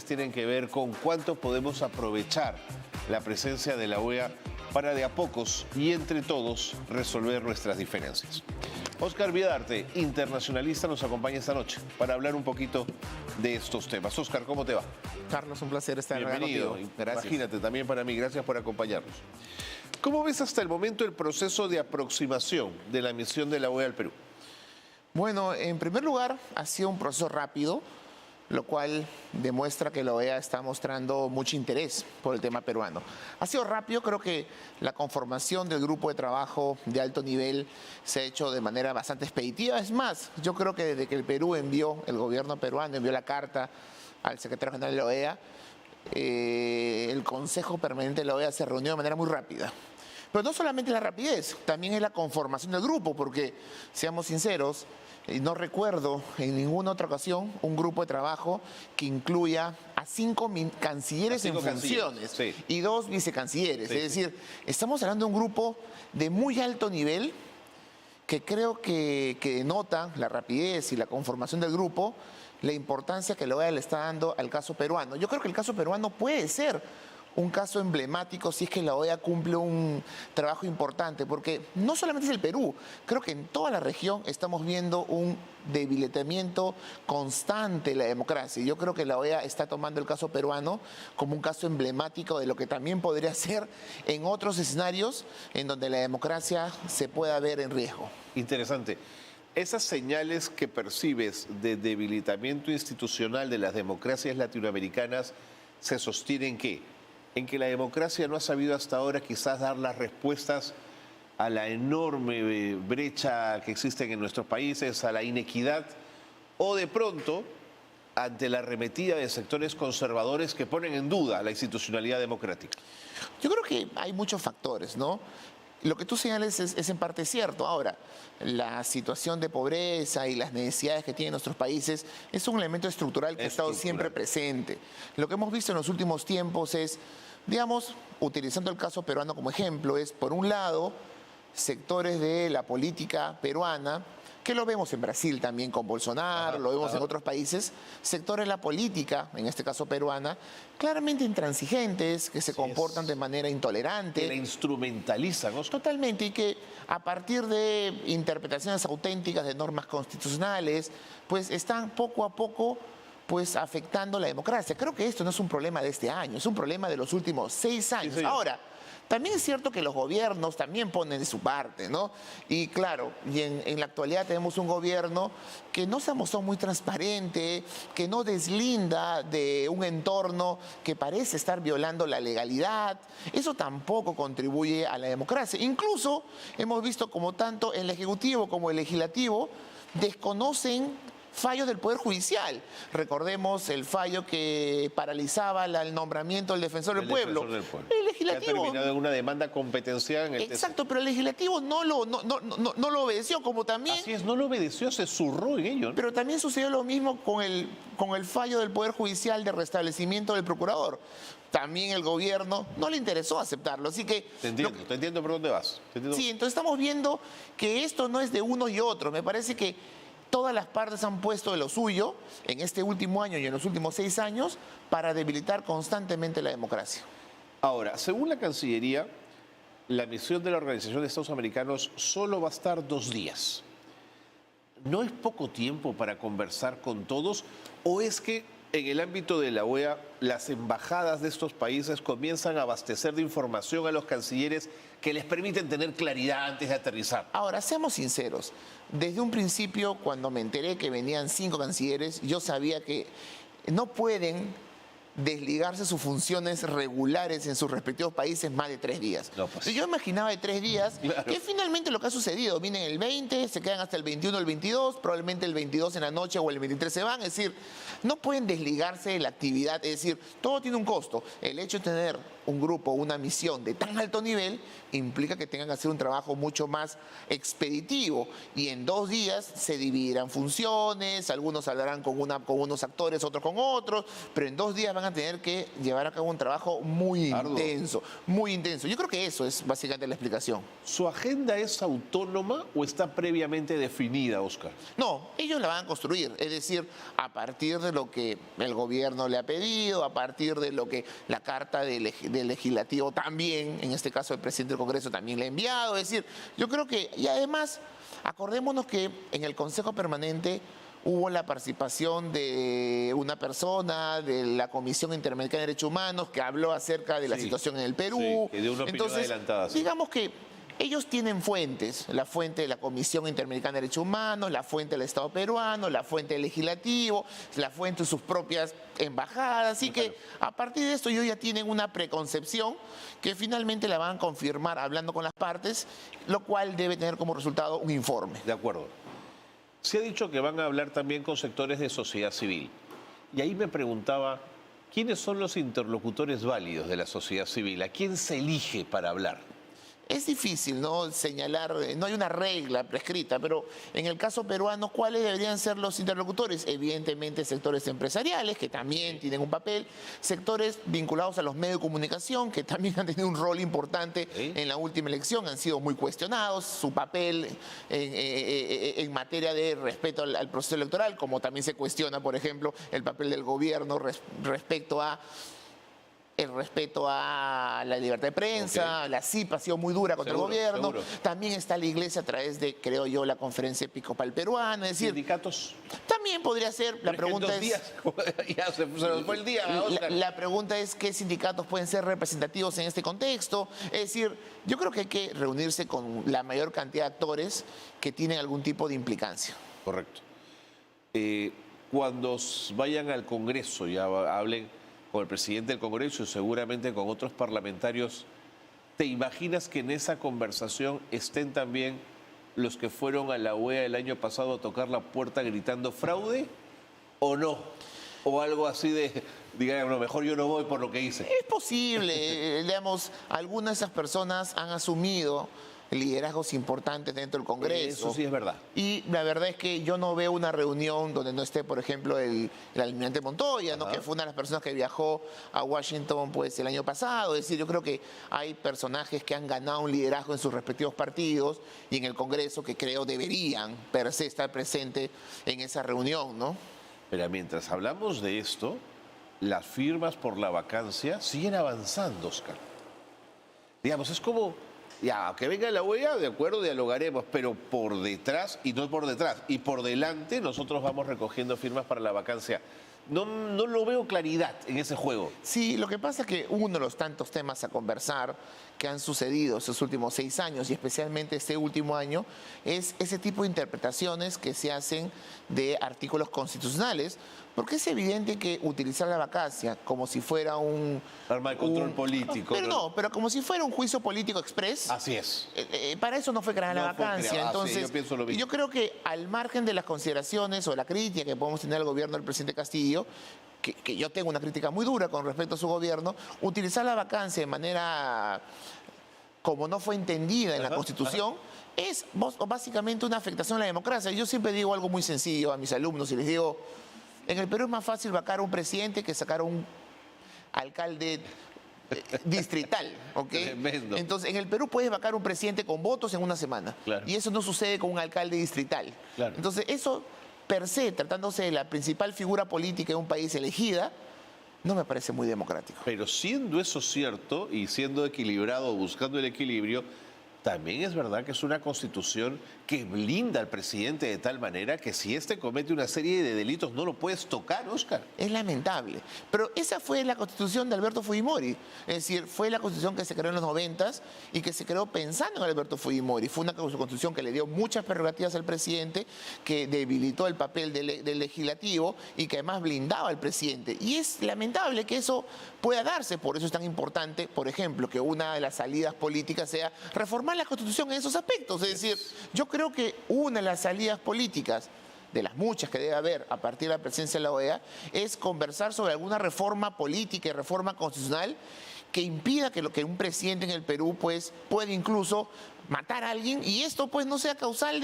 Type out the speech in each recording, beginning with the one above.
tienen que ver con cuánto podemos aprovechar la presencia de la OEA para de a pocos y entre todos resolver nuestras diferencias. Óscar Viedarte, internacionalista, nos acompaña esta noche para hablar un poquito de estos temas. Óscar, ¿cómo te va? Carlos, un placer estar acá contigo. Gracias. Imagínate, también para mí. Gracias por acompañarnos. ¿Cómo ves hasta el momento el proceso de aproximación de la misión de la OEA al Perú? Bueno, en primer lugar, ha sido un proceso rápido, lo cual demuestra que la OEA está mostrando mucho interés por el tema peruano. Ha sido rápido, creo que la conformación del grupo de trabajo de alto nivel se ha hecho de manera bastante expeditiva. Es más, yo creo que desde que el Perú el gobierno peruano envió la carta al secretario general de la OEA, el Consejo Permanente de la OEA se reunió de manera muy rápida. Pero no solamente la rapidez, también es la conformación del grupo, porque, seamos sinceros, no recuerdo en ninguna otra ocasión un grupo de trabajo que incluya a 5 cancilleres en funciones y 2 vicecancilleres. Es decir, estamos hablando de un grupo de muy alto nivel que creo que denota la rapidez y la conformación del grupo, la importancia que la OEA le está dando al caso peruano. Yo creo que el caso peruano puede ser un caso emblemático si es que la OEA cumple un trabajo importante, porque no solamente es el Perú, creo que en toda la región estamos viendo un debilitamiento constante de la democracia. Yo creo que la OEA está tomando el caso peruano como un caso emblemático de lo que también podría ser en otros escenarios en donde la democracia se pueda ver en riesgo. Interesante. Esas señales que percibes de debilitamiento institucional de las democracias latinoamericanas se sostienen ¿qué? En que la democracia no ha sabido hasta ahora quizás dar las respuestas a la enorme brecha que existen en nuestros países, a la inequidad, o de pronto ante la arremetida de sectores conservadores que ponen en duda la institucionalidad democrática. Yo creo que hay muchos factores, ¿no? Lo que tú señales es en parte cierto. Ahora, la situación de pobreza y las necesidades que tienen nuestros países es un elemento estructural que ha estado siempre presente. Lo que hemos visto en los últimos tiempos es, digamos, utilizando el caso peruano como ejemplo, es por un lado sectores de la política peruana, que lo vemos en Brasil también con Bolsonaro, lo vemos en otros países, sectores de la política, en este caso peruana, claramente intransigentes, que se comportan de manera intolerante. Que la instrumentalizan, ¿no? Totalmente, y que a partir de interpretaciones auténticas de normas constitucionales, pues están poco a poco afectando la democracia. Creo que esto no es un problema de este año, es un problema de los últimos 6 años. Sí, ahora, también es cierto que los gobiernos también ponen de su parte, ¿no? Y claro, en la actualidad tenemos un gobierno que no se ha mostrado muy transparente, que no deslinda de un entorno que parece estar violando la legalidad. Eso tampoco contribuye a la democracia. Incluso hemos visto como tanto el Ejecutivo como el Legislativo desconocen fallos del Poder Judicial. Recordemos el fallo que paralizaba el nombramiento del Defensor del Pueblo. El Legislativo... Que ha terminado en una demanda competencial en el Exacto, pero el Legislativo no lo obedeció, como también... Así es, no lo obedeció, se zurró en ello, ¿no? Pero también sucedió lo mismo con el fallo del Poder Judicial de restablecimiento del Procurador. También el gobierno no le interesó aceptarlo, así que... Te entiendo por dónde vas. Sí, entonces estamos viendo que esto no es de uno y otro. Me parece que todas las partes han puesto de lo suyo en este último año y en los últimos 6 años para debilitar constantemente la democracia. Ahora, según la Cancillería, la misión de la Organización de Estados Americanos solo va a estar 2 días. ¿No es poco tiempo para conversar con todos? ¿O es que en el ámbito de la OEA las embajadas de estos países comienzan a abastecer de información a los cancilleres que les permiten tener claridad antes de aterrizar? Ahora, seamos sinceros. Desde un principio, cuando me enteré que venían 5 cancilleres, yo sabía que no pueden desligarse sus funciones regulares en sus respectivos países más de 3 días. No, pues. Yo imaginaba de 3 días, claro, que finalmente lo que ha sucedido, vienen el 20, se quedan hasta el 21 o el 22, probablemente el 22 en la noche o el 23 se van, es decir, no pueden desligarse de la actividad, es decir, todo tiene un costo. El hecho de tener un grupo, una misión de tan alto nivel, implica que tengan que hacer un trabajo mucho más expeditivo y en 2 días se dividirán funciones, algunos hablarán con unos actores, otros con otros, pero en 2 días van a a tener que llevar a cabo un trabajo muy Arduo. intenso, muy intenso. Yo creo que eso es básicamente la explicación. ¿Su agenda es autónoma o está previamente definida, Oscar? No, ellos la van a construir, es decir, a partir de lo que el gobierno le ha pedido, a partir de lo que la carta del legislativo también, en este caso el presidente del Congreso también le ha enviado. Es decir, yo creo que, y además, acordémonos que en el Consejo Permanente hubo la participación de una persona de la Comisión Interamericana de Derechos Humanos que habló acerca de la Sí, situación en el Perú. sí, que dio una opinión adelantada, sí. Digamos que ellos tienen fuentes, la fuente de la Comisión Interamericana de Derechos Humanos, la fuente del Estado peruano, la fuente del legislativo, la fuente de sus propias embajadas. Así que a partir de esto ellos ya tienen una preconcepción que finalmente la van a confirmar hablando con las partes, lo cual debe tener como resultado un informe. De acuerdo. Se ha dicho que van a hablar también con sectores de sociedad civil. Y ahí me preguntaba, ¿quiénes son los interlocutores válidos de la sociedad civil? ¿A quién se elige para hablar? Es difícil, ¿no?, señalar, no hay una regla prescrita, pero en el caso peruano, ¿cuáles deberían ser los interlocutores? Evidentemente sectores empresariales, que también tienen un papel, sectores vinculados a los medios de comunicación, que también han tenido un rol importante en la última elección, han sido muy cuestionados, su papel en materia de respeto al proceso electoral, como también se cuestiona, por ejemplo, el papel del gobierno respecto a el respeto a la libertad de prensa, la CIP ha sido muy dura contra el gobierno. Seguro. También está la iglesia a través de, creo yo, la Conferencia Episcopal Peruana. Es decir, ¿sindicatos? También podría ser. La pregunta es... días, ya se nos fue el día. La pregunta es qué sindicatos pueden ser representativos en este contexto. Es decir, yo creo que hay que reunirse con la mayor cantidad de actores que tienen algún tipo de implicancia. Correcto. Cuando vayan al Congreso, ya hablen con el presidente del Congreso y seguramente con otros parlamentarios, ¿te imaginas que en esa conversación estén también los que fueron a la OEA el año pasado a tocar la puerta gritando fraude o no? O algo así de, digamos, no, mejor yo no voy por lo que hice. Es posible, digamos, algunas de esas personas han asumido liderazgos importantes dentro del Congreso. Eso sí es verdad. Y la verdad es que yo no veo una reunión donde no esté, por ejemplo, el almirante Montoya, ¿no?, que fue una de las personas que viajó a Washington pues, el año pasado. Es decir, yo creo que hay personajes que han ganado un liderazgo en sus respectivos partidos y en el Congreso que creo deberían per se estar presentes en esa reunión, ¿no? Pero mientras hablamos de esto, las firmas por la vacancia siguen avanzando, Oscar. Digamos, es como... Ya, que venga la OEA, de acuerdo, dialogaremos, pero por detrás, y no por detrás, y por delante nosotros vamos recogiendo firmas para la vacancia. No lo veo claridad en ese juego. Sí, lo que pasa es que uno de los tantos temas a conversar que han sucedido estos últimos 6 años y especialmente este último año es ese tipo de interpretaciones que se hacen de artículos constitucionales, porque es evidente que utilizar la vacancia como si fuera un... arma de control político. Pero pero como si fuera un juicio político express. Así es. Para eso no fue creada la vacancia. Entonces, yo pienso lo mismo. Yo creo que al margen de las consideraciones o la crítica que podemos tener al gobierno del presidente Castillo, que yo tengo una crítica muy dura con respecto a su gobierno, utilizar la vacancia de manera como no fue entendida en la Constitución, es básicamente una afectación a la democracia. Yo siempre digo algo muy sencillo a mis alumnos y les digo, en el Perú es más fácil vacar a un presidente que sacar a un alcalde distrital, ¿ok? Tremendo. Entonces, en el Perú puedes vacar a un presidente con votos en una semana. Claro. Y eso no sucede con un alcalde distrital. Claro. Entonces, eso per se, tratándose de la principal figura política de un país elegida, no me parece muy democrático. Pero siendo eso cierto y siendo equilibrado, buscando el equilibrio, también es verdad que es una constitución que blinda al presidente de tal manera que si éste comete una serie de delitos no lo puedes tocar, Oscar. Es lamentable. Pero esa fue la constitución de Alberto Fujimori. Es decir, fue la constitución que se creó en los 90s y que se creó pensando en Alberto Fujimori. Fue una constitución que le dio muchas prerrogativas al presidente, que debilitó el papel del legislativo y que además blindaba al presidente. Y es lamentable que eso pueda darse. Por eso es tan importante, por ejemplo, que una de las salidas políticas sea reformar la constitución en esos aspectos. Es decir, yo creo que una de las salidas políticas, de las muchas que debe haber a partir de la presencia de la OEA, es conversar sobre alguna reforma política y reforma constitucional que impida que un presidente en el Perú pues puede incluso matar a alguien y esto pues no sea causal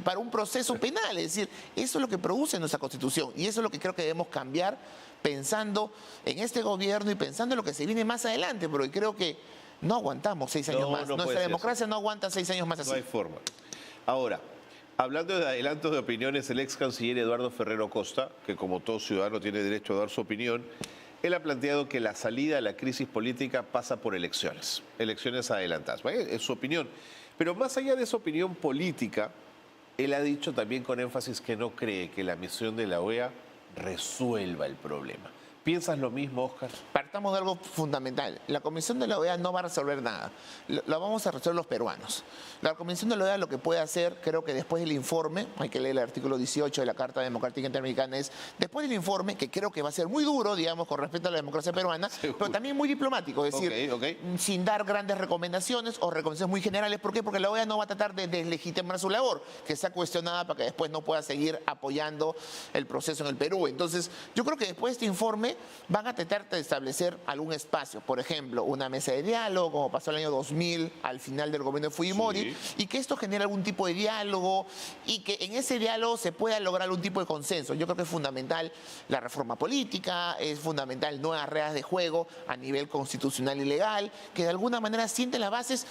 para un proceso penal. Es decir, eso es lo que produce nuestra Constitución y eso es lo que creo que debemos cambiar pensando en este gobierno y pensando en lo que se viene más adelante, porque creo que no aguantamos 6 años más. Nuestra democracia no aguanta 6 años más así. No hay forma. Ahora, hablando de adelantos de opiniones, el ex canciller Eduardo Ferrero Costa, que como todo ciudadano tiene derecho a dar su opinión, él ha planteado que la salida a la crisis política pasa por elecciones adelantadas. Es su opinión. Pero más allá de esa opinión política, él ha dicho también con énfasis que no cree que la misión de la OEA resuelva el problema. ¿Piensas lo mismo, Óscar? Partamos de algo fundamental. La Comisión de la OEA no va a resolver nada. La vamos a resolver los peruanos. La Comisión de la OEA lo que puede hacer, creo que después del informe, hay que leer el artículo 18 de la Carta Democrática Interamericana, es después del informe, que creo que va a ser muy duro, digamos, con respecto a la democracia peruana, pero también muy diplomático, es decir, sin dar grandes recomendaciones o recomendaciones muy generales. ¿Por qué? Porque la OEA no va a tratar de deslegitimar su labor, que sea cuestionada para que después no pueda seguir apoyando el proceso en el Perú. Entonces, yo creo que después de este informe van a tratar de establecer algún espacio, por ejemplo, una mesa de diálogo, como pasó el año 2000 al final del gobierno de Fujimori, y que esto genere algún tipo de diálogo y que en ese diálogo se pueda lograr algún tipo de consenso. Yo creo que es fundamental la reforma política, es fundamental nuevas reglas de juego a nivel constitucional y legal, que de alguna manera sienten las bases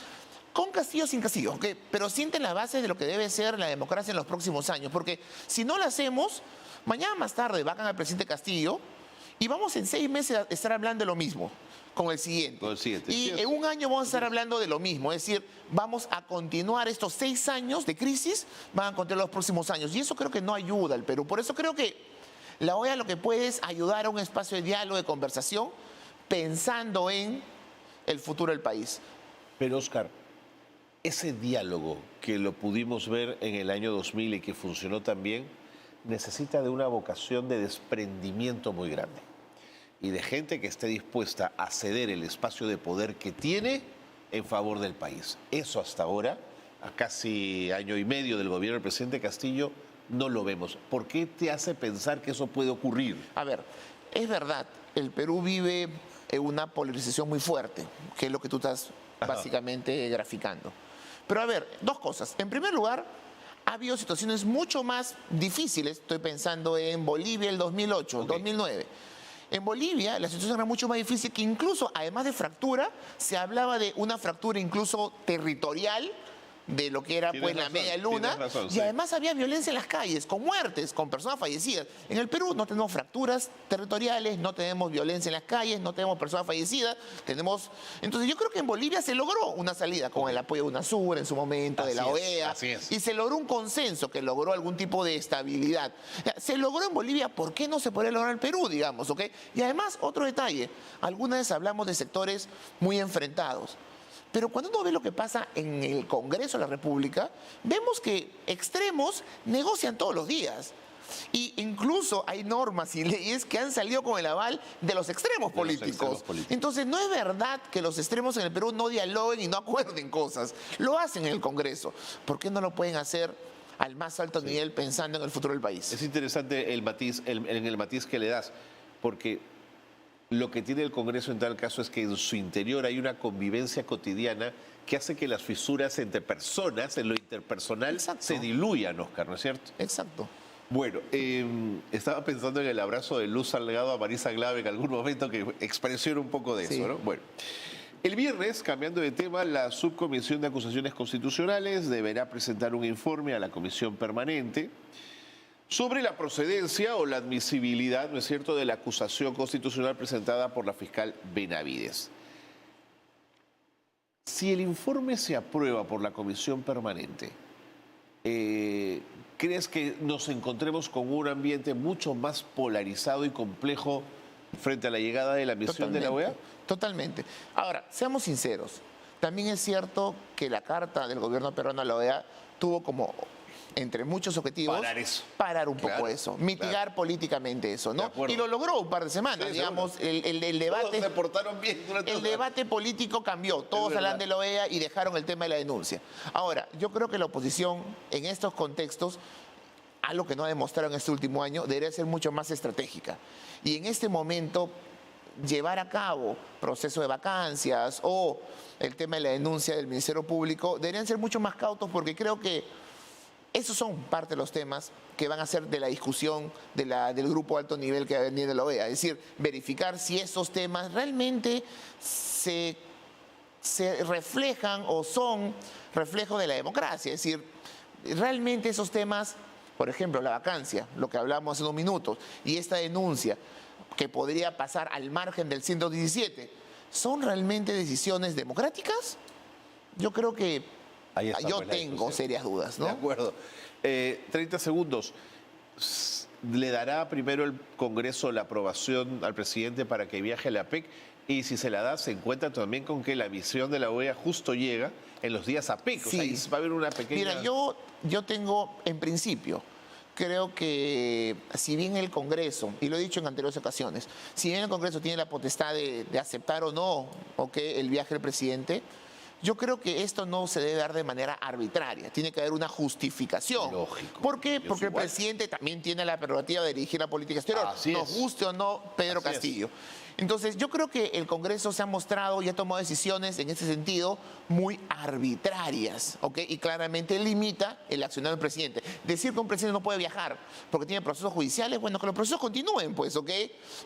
con Castillo o sin Castillo, ¿okay? Pero sienten las bases de lo que debe ser la democracia en los próximos años, porque si no lo hacemos, mañana más tarde vacan al presidente Castillo y vamos en 6 meses a estar hablando de lo mismo con el siguiente. Y en un año vamos a estar hablando de lo mismo. Es decir, vamos a continuar estos 6 años de crisis, van a continuar los próximos años. Y eso creo que no ayuda al Perú. Por eso creo que la OEA lo que puede es ayudar a un espacio de diálogo, de conversación, pensando en el futuro del país. Pero, Óscar, ese diálogo que lo pudimos ver en el año 2000 y que funcionó tan bien, necesita de una vocación de desprendimiento muy grande y de gente que esté dispuesta a ceder el espacio de poder que tiene en favor del país. Eso hasta ahora, a casi año y medio del gobierno del presidente Castillo, no lo vemos. ¿Por qué te hace pensar que eso puede ocurrir? A ver, es verdad, el Perú vive una polarización muy fuerte, que es lo que tú estás básicamente graficando. Pero a ver, 2 cosas. En primer lugar, ha habido situaciones mucho más difíciles. Estoy pensando en Bolivia el 2008, 2009. En Bolivia la situación era mucho más difícil, que incluso, además de fractura, se hablaba de una fractura incluso territorial de lo que era pues la media luna, y además había violencia en las calles, con muertes, con personas fallecidas. En el Perú no tenemos fracturas territoriales, no tenemos violencia en las calles, no tenemos personas fallecidas, tenemos... Entonces yo creo que en Bolivia se logró una salida con el apoyo de UNASUR en su momento, de la OEA, y se logró un consenso que logró algún tipo de estabilidad. Se logró en Bolivia, ¿por qué no se podría lograr en Perú, digamos? ¿Okay? Y además, otro detalle, algunas veces hablamos de sectores muy enfrentados. Pero cuando uno ve lo que pasa en el Congreso de la República, vemos que extremos negocian todos los días. Y incluso hay normas y leyes que han salido con el aval de los extremos políticos. Entonces, no es verdad que los extremos en el Perú no dialoguen y no acuerden cosas. Lo hacen en el Congreso. ¿Por qué no lo pueden hacer al más alto nivel pensando en el futuro del país? Es interesante el matiz, el matiz que le das, porque lo que tiene el Congreso en tal caso es que en su interior hay una convivencia cotidiana que hace que las fisuras entre personas, en lo interpersonal, se diluyan, Óscar, ¿no es cierto? Exacto. Bueno, estaba pensando en el abrazo de Luz Salgado a Marisa Glave en algún momento que expresiona un poco de eso, ¿no? Bueno, el viernes, cambiando de tema, la Subcomisión de Acusaciones Constitucionales deberá presentar un informe a la Comisión Permanente sobre la procedencia o la admisibilidad, ¿no es cierto?, de la acusación constitucional presentada por la fiscal Benavides. Si el informe se aprueba por la Comisión Permanente, ¿crees que nos encontremos con un ambiente mucho más polarizado y complejo frente a la llegada de la misión de la OEA? Totalmente. Ahora, seamos sinceros, también es cierto que la carta del gobierno peruano a la OEA tuvo como, entre muchos objetivos, parar un poco eso, mitigar políticamente eso, ¿no? Y lo logró un par de semanas, digamos, el debate... Todos se portaron bien durante el debate político cambió, todos hablan de la OEA y dejaron el tema de la denuncia. Ahora, yo creo que la oposición en estos contextos, algo que no ha demostrado en este último año, debería ser mucho más estratégica. Y en este momento llevar a cabo proceso de vacancias o el tema de la denuncia del Ministerio Público, deberían ser mucho más cautos porque creo que esos son parte de los temas que van a ser de la discusión del grupo alto nivel que va a venir de la OEA. Es decir, verificar si esos temas realmente se reflejan o son reflejo de la democracia. Es decir, realmente esos temas, por ejemplo, la vacancia, lo que hablamos hace unos minutos, y esta denuncia que podría pasar al margen del 117, ¿son realmente decisiones democráticas? Yo creo que Ahí está, yo pues, la tengo discusión. serias dudas, ¿no? De acuerdo. 30 segundos. ¿Le dará primero el Congreso la aprobación al presidente para que viaje a la APEC? Y si se la da, se encuentra también con que la misión de la OEA justo llega en los días APEC. O sea, ahí va a haber una pequeña... Mira, yo tengo, en principio, creo que si bien el Congreso, y lo he dicho en anteriores ocasiones, si bien el Congreso tiene la potestad de aceptar o no el viaje del presidente, yo creo que esto no se debe dar de manera arbitraria. Tiene que haber una justificación. Lógico. ¿Por qué? Yo Porque el igual. presidente también tiene la prerrogativa de dirigir la política exterior. Así Nos es. guste o no Pedro Así es. Castillo. Entonces, yo creo que el Congreso se ha mostrado y ha tomado decisiones en ese sentido muy arbitrarias, ¿ok? Y claramente limita el accionar del presidente. Decir que un presidente no puede viajar porque tiene procesos judiciales, bueno, que los procesos continúen, pues, ¿ok?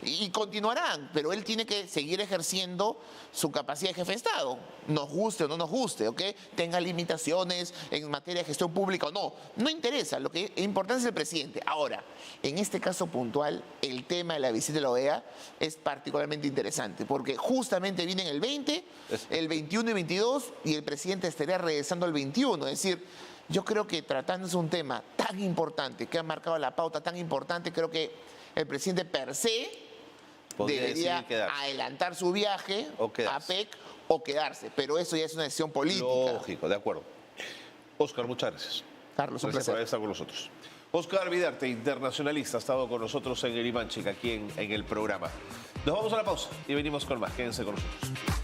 Y continuarán, pero él tiene que seguir ejerciendo su capacidad de jefe de Estado, nos guste o no nos guste, ¿ok? Tenga limitaciones en materia de gestión pública o no. No interesa, lo que es importante es el presidente. Ahora, en este caso puntual, el tema de la visita de la OEA es particularmente interesante, porque justamente vienen el 20, el 21 y 22, y el presidente estaría regresando el 21. Es decir, yo creo que tratándose un tema tan importante, que ha marcado la pauta tan importante, creo que el presidente per se Podría debería decidir quedarse. adelantar su viaje O a quedarse. PEC o quedarse, pero eso ya es una decisión política. Lógico, de acuerdo. Óscar, muchas gracias. Carlos, un Gracias por placer. haber estado con nosotros. Óscar Vidarte, internacionalista, ha estado con nosotros en el Imanchic, aquí en el programa. Nos vamos a la pausa y venimos con más. Quédense con nosotros.